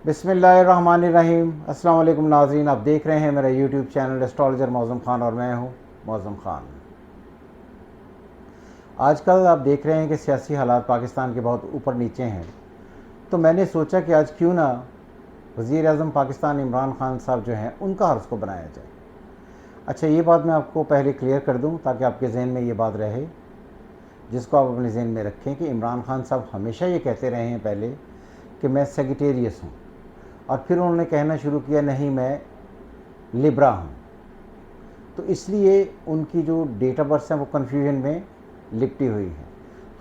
बिस्मिल्लाहिर्रहमानिर्रहीम। अस्सलाम वालेकुम नाज़रीन, आप देख रहे हैं मेरा YouTube channel astrologer Mauzam Khan और मैं हूं मौज़म ख़ान। आजकल आप देख रहे हैं कि सियासी हालात पाकिस्तान के बहुत ऊपर नीचे हैं, तो मैंने सोचा कि आज क्यों ना वज़ीर आज़म पाकिस्तान इमरान ख़ान साहब जो हैं उनका हॉरोस्कोप बनाया जाए। अच्छा, ये बात मैं आपको पहले क्लियर कर दूं ताकि आपके जहन में ये बात रहे, जिसको आप अपने जहन में रखें कि इमरान ख़ान साहब हमेशा ये कहते रहे हैं पहले कि मैं सेगिटेरियस हूँ, और फिर उन्होंने कहना शुरू किया नहीं मैं लिब्रा हूँ। तो इसलिए उनकी जो डेट ऑफ बर्थ है वो कन्फ्यूजन में लिपटी हुई है।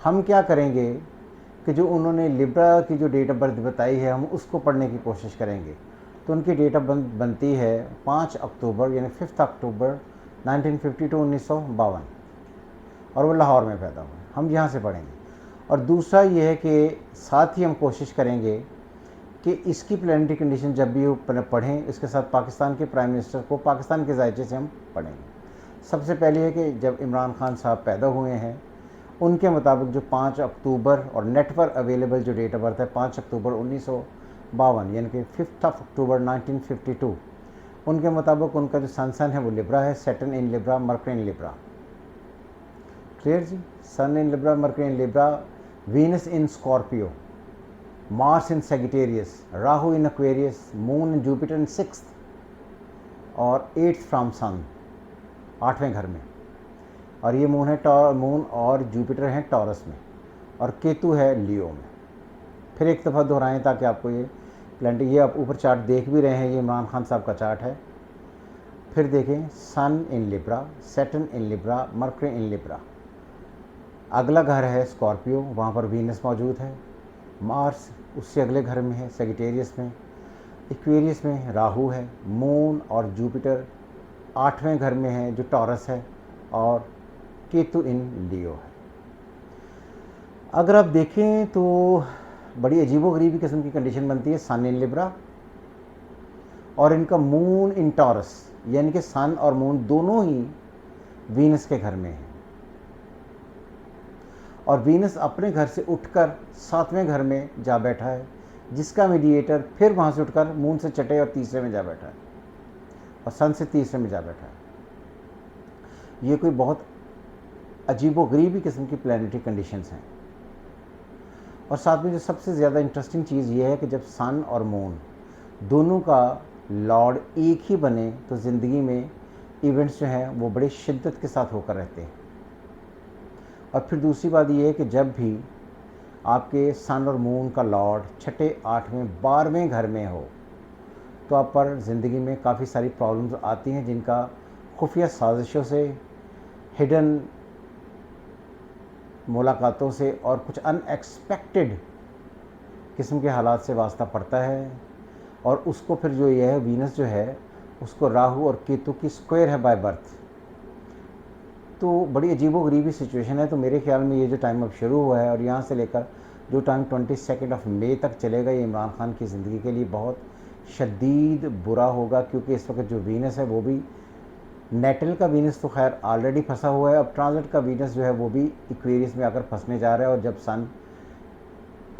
हम क्या करेंगे कि जो उन्होंने लिब्रा की जो डेट ऑफ बर्थ बताई है हम उसको पढ़ने की कोशिश करेंगे। तो उनकी डेट ऑफ बर्थ बनती है 5 अक्टूबर यानी 5 अक्टूबर 1952 1952, और वो लाहौर में पैदा हुए। हम यहाँ से पढ़ेंगे। और दूसरा ये है कि साथ ही हम कोशिश करेंगे कि इसकी प्लानिटरी कंडीशन जब भी वो पढ़ें, इसके साथ पाकिस्तान के प्राइम मिनिस्टर को पाकिस्तान के जायचे से हम पढ़ेंगे। सबसे पहले है कि जब इमरान ख़ान साहब पैदा हुए हैं उनके मुताबिक जो 5 अक्टूबर और नेट पर अवेलेबल जो डेट ऑफ बर्थ है 5 अक्टूबर 1952 यानी कि 5 अक्टूबर 1952, उनके मुताबिक उनका जो सन है वो लिब्रा है, Saturn in Libra, Mercury in Libra. Clear जी? Sun in Libra, Mercury in Libra, Venus in Scorpio, Mars in Sagittarius, Rahu in Aquarius, Moon in Jupiter in 6th और 8th फ्रॉम सन, 8वें घर में। और ये मून है मून और Jupiter हैं taurus में, और केतु है लियो में। फिर एक दफ़ा दोहराएं ताकि आपको ये प्लानिट, ये आप ऊपर चार्ट देख भी रहे हैं, ये इमरान खान साहब का चार्ट है। फिर देखें, सन in Libra, Saturn in Libra, Mercury in Libra. अगला घर है स्कॉर्पियो, वहाँ पर वीनस मौजूद है। मार्स उससे अगले घर में है सेगिटेरियस में। एक्वेरियस में राहु है। मून और जुपिटर 8वें घर में है जो टॉरस है, और केतु इन लियो है। अगर आप देखें तो बड़ी अजीबोगरीबी किस्म की कंडीशन बनती है। सन इन लिब्रा और इनका मून इन टॉरस, यानी कि सन और मून दोनों ही वीनस के घर में है, और वीनस अपने घर से उठकर 7वें घर में जा बैठा है, जिसका मीडिएटर फिर वहाँ से उठकर मून से छठे और तीसरे में जा बैठा है, और सन से तीसरे में जा बैठा है। ये कोई बहुत अजीबोगरीबी किस्म की प्लानिटरी कंडीशंस हैं। और साथ में जो सबसे ज़्यादा इंटरेस्टिंग चीज़ ये है कि जब सन और मून दोनों का लॉर्ड एक ही बने तो ज़िंदगी में इवेंट्स जो हैं वो बड़े शिद्दत के साथ होकर रहते हैं। और फिर दूसरी बात यह है कि जब भी आपके सन और मून का लॉर्ड छठे, 8वें, 12वें घर में हो तो आप पर ज़िंदगी में काफ़ी सारी प्रॉब्लम्स आती हैं, जिनका खुफिया साजिशों से, हिडन मुलाकातों से और कुछ अनएक्सपेक्टेड किस्म के हालात से वास्ता पड़ता है। और उसको फिर जो ये है वीनस जो है उसको राहु और केतु की स्क्वायर है बाय बर्थ। तो बड़ी अजीबोगरीबी सिचुएशन है। तो मेरे ख्याल में ये जो टाइम अब शुरू हुआ है और यहाँ से लेकर जो टाइम 22 मई तक चलेगा, ये इमरान खान की ज़िंदगी के लिए बहुत शदीद बुरा होगा, क्योंकि इस वक्त जो वीनस है वो भी नेटल का वीनस तो खैर ऑलरेडी फंसा हुआ है, अब ट्रांजिट का वीनस जो है वो भी इक्वेरियस में आकर फंसने जा रहा है, और जब सन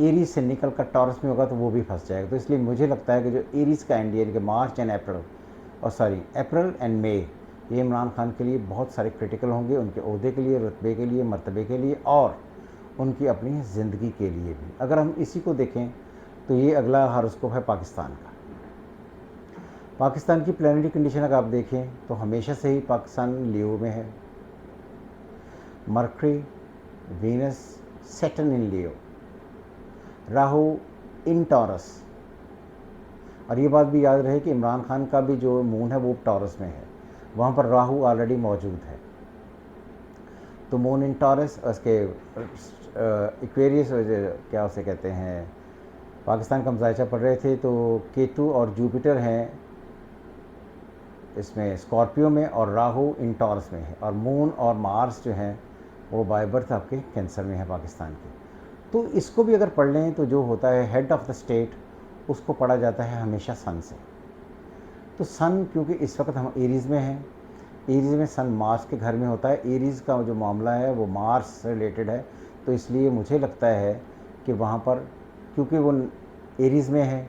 एरीज से निकल कर टॉरस में होगा तो वो भी फंस जाएगा। तो इसलिए मुझे लगता है कि जो एरीज का एंड यानी कि मार्च एंड अप्रैल, और सॉरी अप्रैल एंड मई, ये इमरान खान के लिए बहुत सारे क्रिटिकल होंगे, उनके ओहदे के लिए, रुतबे के लिए, मर्तबे के लिए, और उनकी अपनी ज़िंदगी के लिए भी। अगर हम इसी को देखें तो ये अगला हॉरोस्कोप है पाकिस्तान का। पाकिस्तान की प्लानिटरी कंडीशन अगर आप देखें तो हमेशा से ही पाकिस्तान लियो में है। मरकरी, वीनस, सैटर्न इन लियो, राहु इन टॉरस। और ये बात भी याद रहे कि इमरान खान का भी जो मून है वो टॉरस में है, वहाँ पर राहु ऑलरेडी मौजूद है। तो मून इन टॉरस, उसके इक्वेरियस, क्या उसे कहते हैं, पाकिस्तान का हम जायचा पढ़ रहे थे, तो केतु और जुपिटर हैं इसमें स्कॉर्पियो में, और राहु इन टॉरस में है, और मून और मार्स जो हैं वो बाय बर्थ आपके कैंसर में है पाकिस्तान के। तो इसको भी अगर पढ़ लें तो जो होता है हेड ऑफ़ द स्टेट, उसको पढ़ा जाता है हमेशा सन से। तो सन क्योंकि इस वक्त हम एरीज़ में हैं, एरीज़ में सन मार्स के घर में होता है, एरीज़ का जो मामला है वो मार्स से रिलेटेड है, तो इसलिए मुझे लगता है कि वहाँ पर क्योंकि वो एरीज़ में है,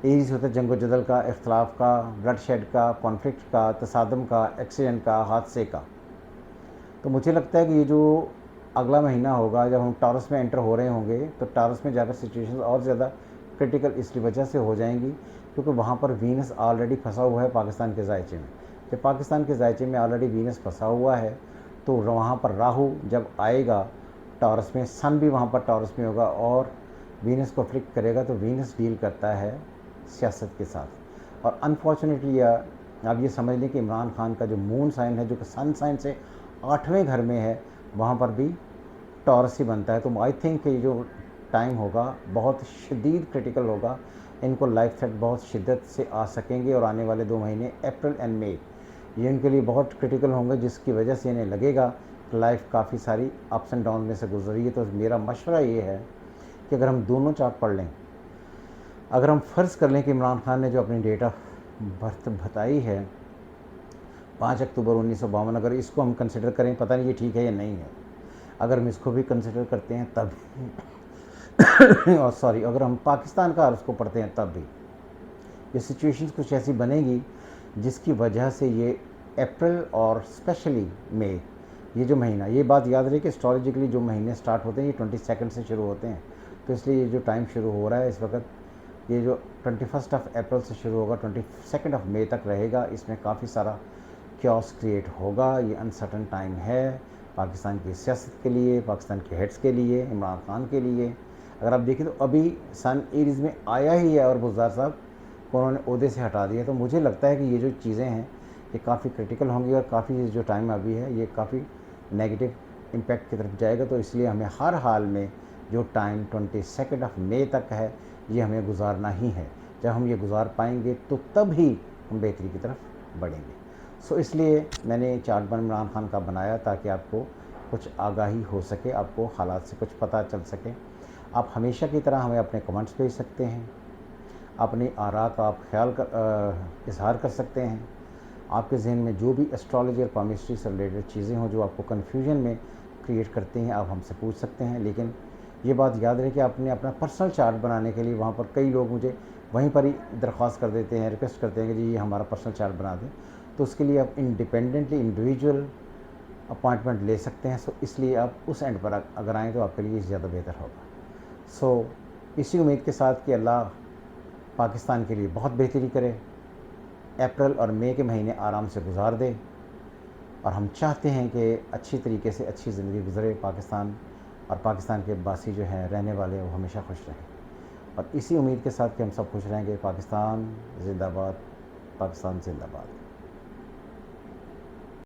एरीज होता है जंगो जदल का, इख्तलाफ का, ब्लड शेड का, कॉन्फ्लिक्ट का, तसादम का, एक्सीडेंट का, हादसे का। तो मुझे लगता है कि ये जो अगला महीना होगा, जब हम टॉरस में एंटर हो रहे होंगे, तो टॉरस में जाकर सिचुएशन और ज़्यादा क्रिटिकल इस वजह से हो जाएंगी क्योंकि वहाँ पर वीनस ऑलरेडी फंसा हुआ है पाकिस्तान के जायचे में। जब पाकिस्तान के जायचे में ऑलरेडी वीनस फंसा हुआ है तो वहाँ पर राहु जब आएगा टॉरस में, सन भी वहाँ पर टॉरस में होगा और वीनस को फ्लिक्ट करेगा, तो वीनस डील करता है सियासत के साथ। और अनफॉर्चुनेटली आप ये समझ लें कि इमरान खान का जो मून साइन है, जो कि सन साइन से 8वें घर में है, वहाँ पर भी टॉरस ही बनता है। तो आई थिंक ये जो टाइम होगा बहुत शदीद क्रिटिकल होगा, इनको लाइफ थ्रेट बहुत शिद्दत से आ सकेंगे और आने वाले 2 महीने अप्रैल एंड मई ये इनके लिए बहुत क्रिटिकल होंगे, जिसकी वजह से इन्हें लगेगा कि लाइफ काफ़ी सारी अप्स एंड डाउन में से गुजर रही है। तो मेरा मशवरा ये है कि अगर हम दोनों चार्ट पढ़ लें, अगर हम फ़र्ज़ कर लें कि इमरान खान ने जो अपनी डेट ऑफ बर्थ बताई है 5 अक्टूबर 1952, अगर इसको हम कंसिडर करें, पता नहीं ये ठीक है या नहीं है, अगर हम इसको भी कंसिडर करते हैं तब और सॉरी, अगर हम पाकिस्तान का उसको पढ़ते हैं तब भी ये सिचुएशंस कुछ ऐसी बनेगी जिसकी वजह से ये अप्रैल और स्पेशली मई, ये जो महीना, ये बात याद रहे कि एस्ट्रोलॉजिकली जो महीने स्टार्ट होते हैं ये 22 से शुरू होते हैं। तो इसलिए ये जो टाइम शुरू हो रहा है इस वक्त, ये जो 21 अप्रैल से शुरू होगा 22 मई तक रहेगा, इसमें काफ़ी सारा क्योस क्रिएट होगा। ये अनसर्टन टाइम है पाकिस्तान की सियासत के लिए, पाकिस्तान के हेड्स के लिए, इमरान खान के लिए। अगर आप देखें तो अभी सन एरीज़ में आया ही है और गुलजार साहब को उन्होंने ओहदे से हटा दिया। तो मुझे लगता है कि ये जो चीज़ें हैं ये काफ़ी क्रिटिकल होंगी और काफ़ी जो टाइम अभी है ये काफ़ी नेगेटिव इम्पैक्ट की तरफ जाएगा। तो इसलिए हमें हर हाल में जो टाइम 22 मई तक है ये हमें गुजारना ही है। जब हम ये गुजार पाएंगे तो तब ही हम बेहतरी की तरफ बढ़ेंगे। सो इसलिए मैंने चार्ट इमरान खान का बनाया ताकि आपको कुछ आगाही हो सके, आपको हालात से कुछ पता चल सके। आप हमेशा की तरह हमें अपने कमेंट्स भेज सकते हैं, अपनी आरा का आप ख्याल कर इजहार कर सकते हैं। आपके जहन में जो भी एस्ट्रोलॉजी और पामिस्ट्री से रिलेटेड चीज़ें हों जो आपको कन्फ्यूजन में क्रिएट करती हैं, आप हमसे पूछ सकते हैं। लेकिन ये बात याद रहे कि आपने अपना पर्सनल चार्ट बनाने के लिए वहाँ पर कई लोग मुझे वहीं पर ही दरख्वास्त कर देते हैं, रिक्वेस्ट करते हैं कि जी ये हमारा पर्सनल चार्ट बना दें। तो उसके लिए आप इंडिपेंडेंटली इंडिविजुअल अपॉइंटमेंट ले सकते हैं। सो इसलिए आप उस एंड पर अगर आएँ तो आपके लिए ज़्यादा बेहतर होगा। सो इसी उम्मीद के साथ कि अल्लाह पाकिस्तान के लिए बहुत बेहतरी करे, अप्रैल और मई के महीने आराम से गुजार दे और हम चाहते हैं कि अच्छी तरीके से अच्छी ज़िंदगी गुजरे पाकिस्तान, और पाकिस्तान के बासी जो हैं रहने वाले वो हमेशा खुश रहें। और इसी उम्मीद के साथ कि हम सब खुश रहेंगे। पाकिस्तान जिंदाबाद, पाकिस्तान जिंदाबाद।